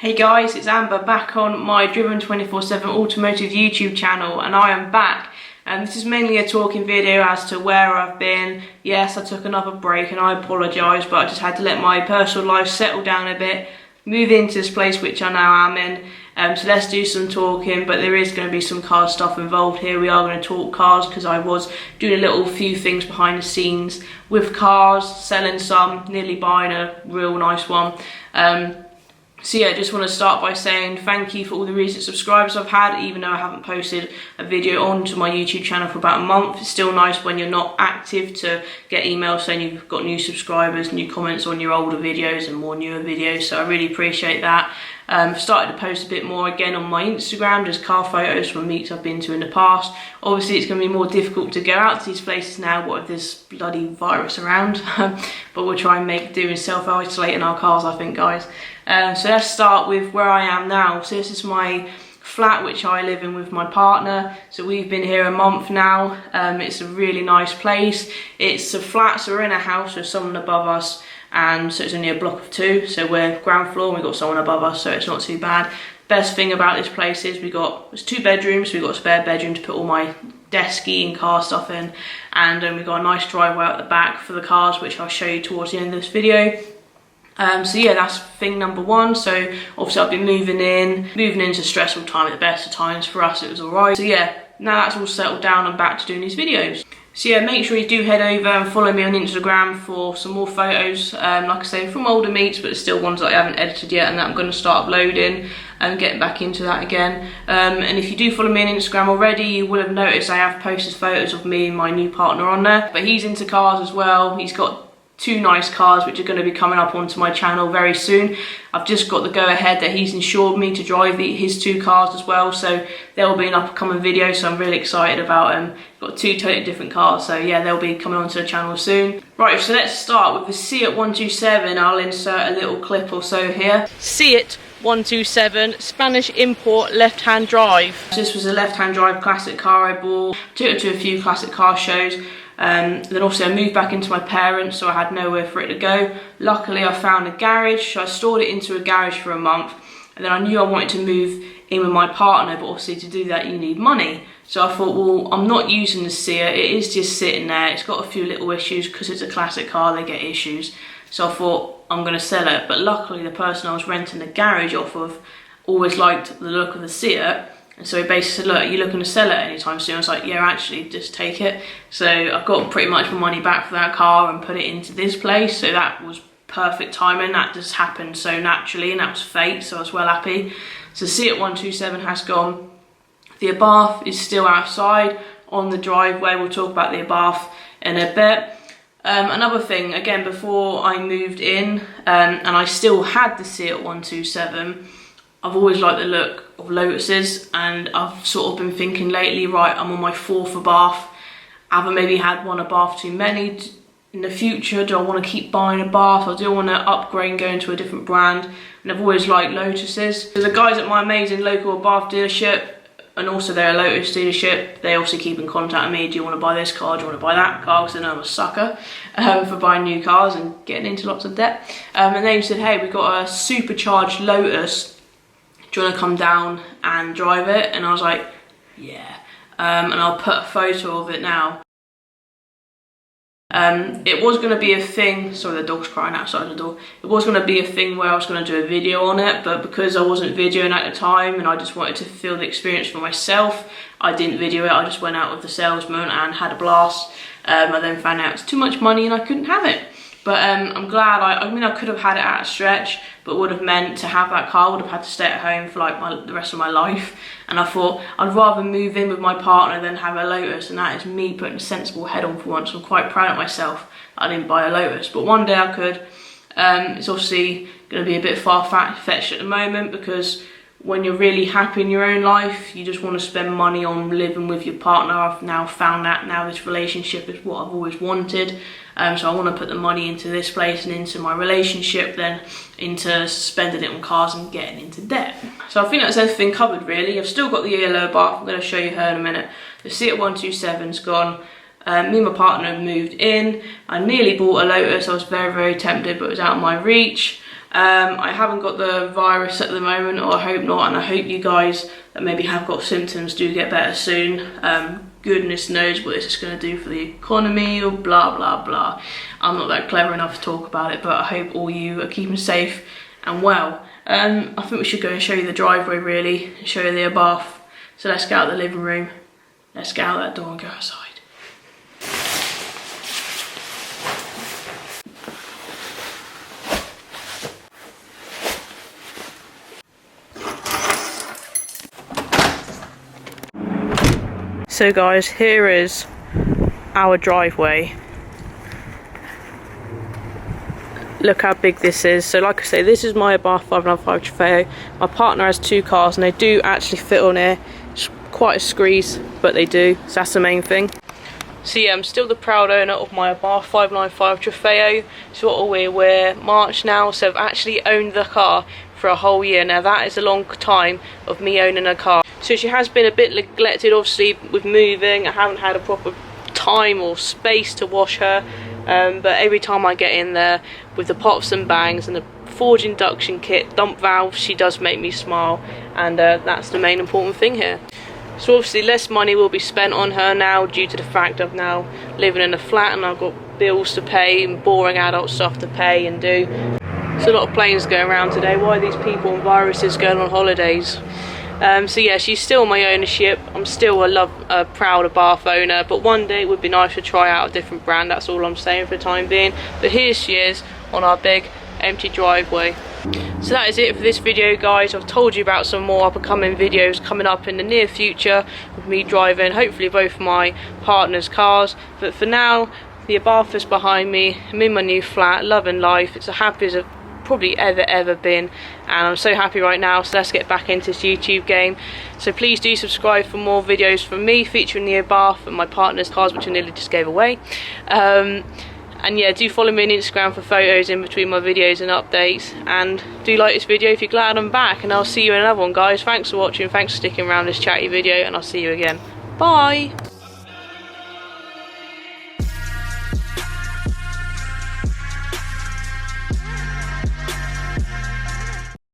Hey guys, it's Amber back on my Driven 24/7 Automotive YouTube channel, and I am back. And this is mainly a talking video as to where I've been. Yes, I took another break and I apologise, but I just had to let my personal life settle down a bit, move into this place which I now am in. So let's do some talking, but there is going to be some car stuff involved here. We are going to talk cars because I was doing a few things behind the scenes with cars, selling some, nearly buying a real nice one. So yeah, I just want to start by saying thank you for all the recent subscribers I've had, even though I haven't posted a video onto my YouTube channel for about a month. It's still nice when you're not active to get emails saying you've got new subscribers, new comments on your older videos and more newer videos, so I really appreciate that. I've started to post a bit more again on my Instagram, just car photos from meets I've been to in the past. Obviously it's going to be more difficult to go out to these places now, what with this bloody virus around, but we'll try and make do and self-isolate in our cars, I think, guys. So let's start with where I am now. So this is my flat which I live in with my partner. So we've been here a month now. It's a really nice place. It's a flat, so we're in a house with someone above us, and so it's only a block of two, so we're ground floor and we've got someone above us, so it's not too bad. Best thing about this place is it's 2 bedrooms, so we've got a spare bedroom to put all my desky and car stuff in, and we've got a nice driveway out the back for the cars, which I'll show you towards the end of this video. So yeah, that's thing number one. So obviously I've been moving into a stressful time at the best of times. For us it was alright. So yeah, now that's all settled down, I'm back to doing these videos. So yeah, make sure you do head over and follow me on Instagram for some more photos, like I say, from older meets, but still ones that I haven't edited yet and that I'm going to start uploading and getting back into that again. And if you do follow me on Instagram already, you will have noticed I have posted photos of me and my new partner on there. But he's into cars as well. He's got 2 nice cars which are going to be coming up onto my channel very soon. I've just got the go ahead that he's insured me to drive his 2 cars as well, so there will be an upcoming video, so I'm really excited about them. Got 2 totally different cars, so yeah, they'll be coming onto the channel soon. Right, so let's start with the Seat 127. I'll insert a little clip or so here. Seat 127 Spanish import left-hand drive. So this was a left-hand drive classic car I bought. Took it to a few classic car shows. Then also I moved back into my parents, so I had nowhere for it to go. Luckily I found a garage, so I stored it into a garage for a month, and then I knew I wanted to move in with my partner, but obviously to do that you need money. So I thought, well, I'm not using the Seat, it is just sitting there. It's got a few little issues because it's a classic car, they get issues. So I thought I'm going to sell it, but luckily the person I was renting the garage off of always liked the look of the Seat. And so he basically said, look, are you looking to sell it anytime soon? I was like, yeah, actually, just take it. So I've got pretty much my money back for that car and put it into this place. So that was perfect timing. That just happened so naturally, and that was fate, so I was well happy. So Seat 127 has gone. The Abarth is still outside on the driveway. We'll talk about the Abarth in a bit. Another thing, again, before I moved in, and I still had the Seat 127, I've always liked the look of Lotuses, and I've sort of been thinking lately, right, I'm on my 4th Abarth. Have I maybe had one Abarth too many in the future? Do I want to keep buying Abarth, or do I want to upgrade and go into a different brand? And I've always liked Lotuses. So the guys at my amazing local Abarth dealership, and also they're a Lotus dealership, they obviously keep in contact with me. Do you want to buy this car? Do you want to buy that car? Because they know I'm a sucker for buying new cars and getting into lots of debt. And they said, hey, we've got a supercharged Lotus. Do you want to come down and drive it? And I was like, yeah. And I'll put a photo of it now. It was going to be a thing, sorry, the dog's crying outside the door. It was going to be a thing where I was going to do a video on it, but because I wasn't videoing at the time and I just wanted to feel the experience for myself, I didn't video it. I just went out with the salesman and had a blast. I then found out it's too much money and I couldn't have it. But I'm glad, I mean, I could have had it at a stretch, but would have meant to have that car, would have had to stay at home for like the rest of my life. And I thought I'd rather move in with my partner than have a Lotus, and that is me putting a sensible head on for once. I'm quite proud of myself that I didn't buy a Lotus, but one day I could. It's obviously going to be a bit far-fetched at the moment, because when you're really happy in your own life, you just want to spend money on living with your partner. I've now found that now this relationship is what I've always wanted. So I want to put the money into this place and into my relationship, then into spending it on cars and getting into debt. So I think that's everything covered really. I've still got the yellow Abarth, I'm going to show you her in a minute. The Seat 127's gone. Me and my partner moved in. I nearly bought a Lotus. I was very, very tempted, but it was out of my reach. I haven't got the virus at the moment, or I hope not, and I hope you guys that maybe have got symptoms do get better soon. Goodness knows what this is going to do for the economy, or blah blah blah. I'm not that clever enough to talk about it, but I hope all you are keeping safe and well. I think we should go and show you the driveway, really, and show you the bath. So let's get out of the living room, let's get out that door and go outside. So guys, here is our driveway. Look how big this is. So like I say, this is my Abarth 595 Trofeo. My partner has 2 cars and they do actually fit on here. It's quite a squeeze, but they do, so that's the main thing. So yeah, I'm still the proud owner of my Abarth 595 Trofeo. So what are we're March now, so I've actually owned the car for a whole year. Now that is a long time of me owning a car. So she has been a bit neglected, obviously, with moving. I haven't had a proper time or space to wash her, but every time I get in there with the pops and bangs and the forged induction kit, dump valve, she does make me smile, and that's the main important thing here. So obviously less money will be spent on her now due to the fact of now living in a flat and I've got bills to pay and boring adult stuff to pay and do. There's a lot of planes going around today. Why are these people and viruses going on holidays? So yeah, she's still my ownership. I'm still a proud Abarth owner, but one day it would be nice to try out a different brand. That's all I'm saying for the time being. But here she is on our big empty driveway. So that is it for this video, guys. I've told you about some more up-and-coming videos coming up in the near future with me driving hopefully both my partner's cars. But for now, the Abarth is behind me. I'm in my new flat, loving life. It's the happiest I've probably ever been, and I'm so happy right now. So let's get back into this YouTube game. So please do subscribe for more videos from me featuring the Abarth and my partner's cars, which I nearly just gave away. And yeah, do follow me on Instagram for photos in between my videos and updates, and do like this video if you're glad I'm back, and I'll see you in another one, guys. Thanks for watching, thanks for sticking around this chatty video, and I'll see you again. Bye.